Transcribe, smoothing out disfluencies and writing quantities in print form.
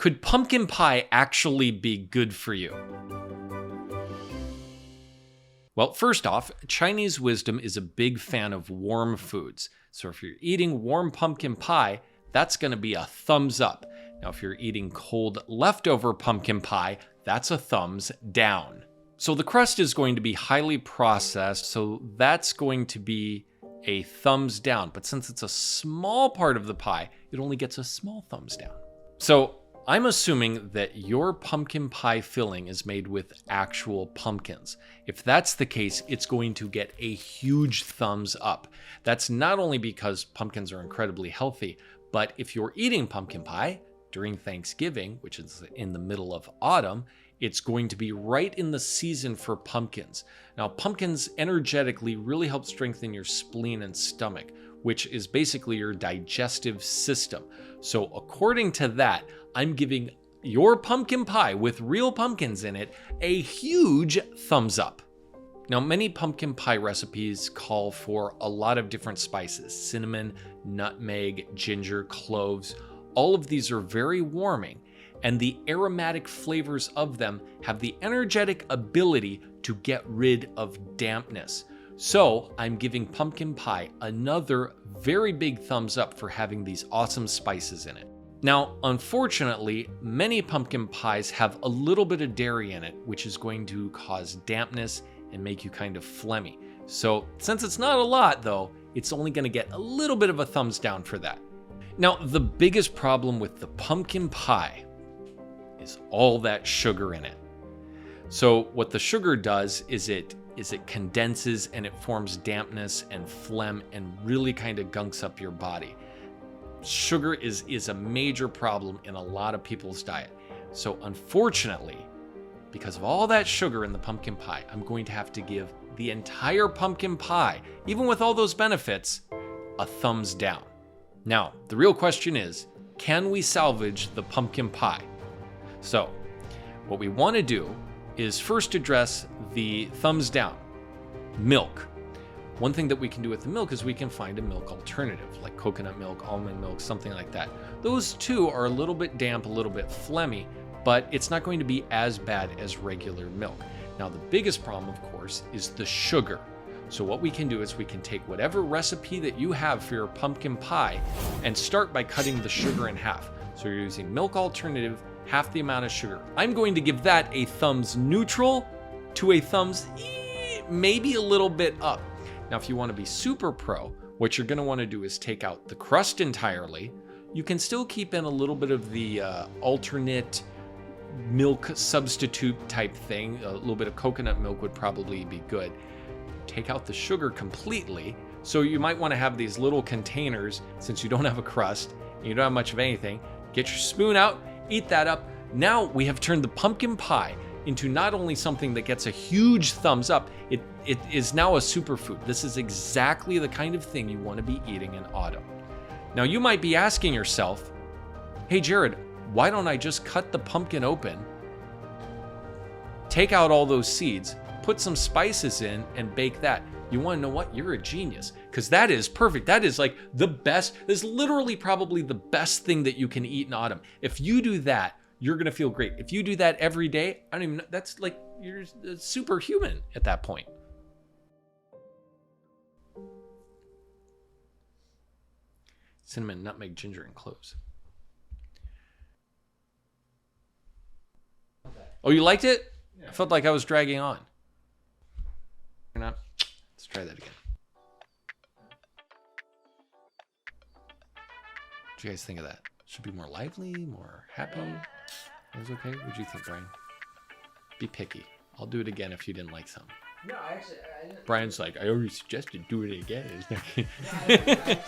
Could pumpkin pie actually be good for you? Well, first off, Chinese wisdom is a big fan of warm foods. So if you're eating warm pumpkin pie, that's going to be a thumbs up. Now, if you're eating cold leftover pumpkin pie, that's a thumbs down. So the crust is going to be highly processed, so that's going to be a thumbs down. But since it's a small part of the pie, it only gets a small thumbs down. So I'm assuming that your pumpkin pie filling is made with actual pumpkins. If that's the case, it's going to get a huge thumbs up. That's not only because pumpkins are incredibly healthy, but if you're eating pumpkin pie during Thanksgiving, which is in the middle of autumn, it's going to be right in the season for pumpkins. Now, pumpkins energetically really help strengthen your spleen and stomach, which is basically your digestive system. So according to that, I'm giving your pumpkin pie with real pumpkins in it a huge thumbs up. Now, many pumpkin pie recipes call for a lot of different spices: cinnamon, nutmeg, ginger, cloves. All of these are very warming, and the aromatic flavors of them have the energetic ability to get rid of dampness. So I'm giving pumpkin pie another very big thumbs up for having these awesome spices in it. Now, unfortunately, many pumpkin pies have a little bit of dairy in it, which is going to cause dampness and make you kind of phlegmy. So since it's not a lot though, it's only going to get a little bit of a thumbs down for that. Now, the biggest problem with the pumpkin pie is all that sugar in it. So what the sugar does is it condenses and it forms dampness and phlegm and really kind of gunks up your body. Sugar is a major problem in a lot of people's diet. So unfortunately, because of all that sugar in the pumpkin pie, I'm going to have to give the entire pumpkin pie, even with all those benefits, a thumbs down. Now, the real question is, can we salvage the pumpkin pie? So what we want to do is first address the thumbs down. Milk. One thing that we can do with the milk is we can find a milk alternative, like coconut milk, almond milk, something like that. Those two are a little bit damp, a little bit phlegmy, but it's not going to be as bad as regular milk. Now, the biggest problem, of course, is the sugar. So what we can do is we can take whatever recipe that you have for your pumpkin pie and start by cutting the sugar in half. So you're using milk alternative, half the amount of sugar. I'm going to give that a thumbs neutral to a thumbs maybe a little bit up. Now, if you want to be super pro, what you're going to want to do is take out the crust entirely. You can still keep in a little bit of the alternate milk substitute type thing. A little bit of coconut milk would probably be good. Take out the sugar completely. So you might want to have these little containers, since you don't have a crust and you don't have much of anything. Get your spoon out, eat that up. Now we have turned the pumpkin pie into not only something that gets a huge thumbs up, it is now a superfood. This is exactly the kind of thing you want to be eating in autumn. Now you might be asking yourself, hey Jared, why don't I just cut the pumpkin open, take out all those seeds, put some spices in and bake that? You want to know what? You're a genius, because that is perfect. That is like the best. This is literally probably the best thing that you can eat in autumn. If you do that, you're going to feel great. If you do that every day, I don't even know, that's like you're superhuman at that point. Cinnamon, nutmeg, ginger, and cloves. Oh, you liked it? Yeah. I felt like I was dragging on. Or not? Let's try that again. What do you guys think of that? Should be more lively, more happy. That was okay? What do you think, Brian? Be picky. I'll do it again if you didn't like some. No, actually, I didn't. Brian's like, I already suggested do it again. No, I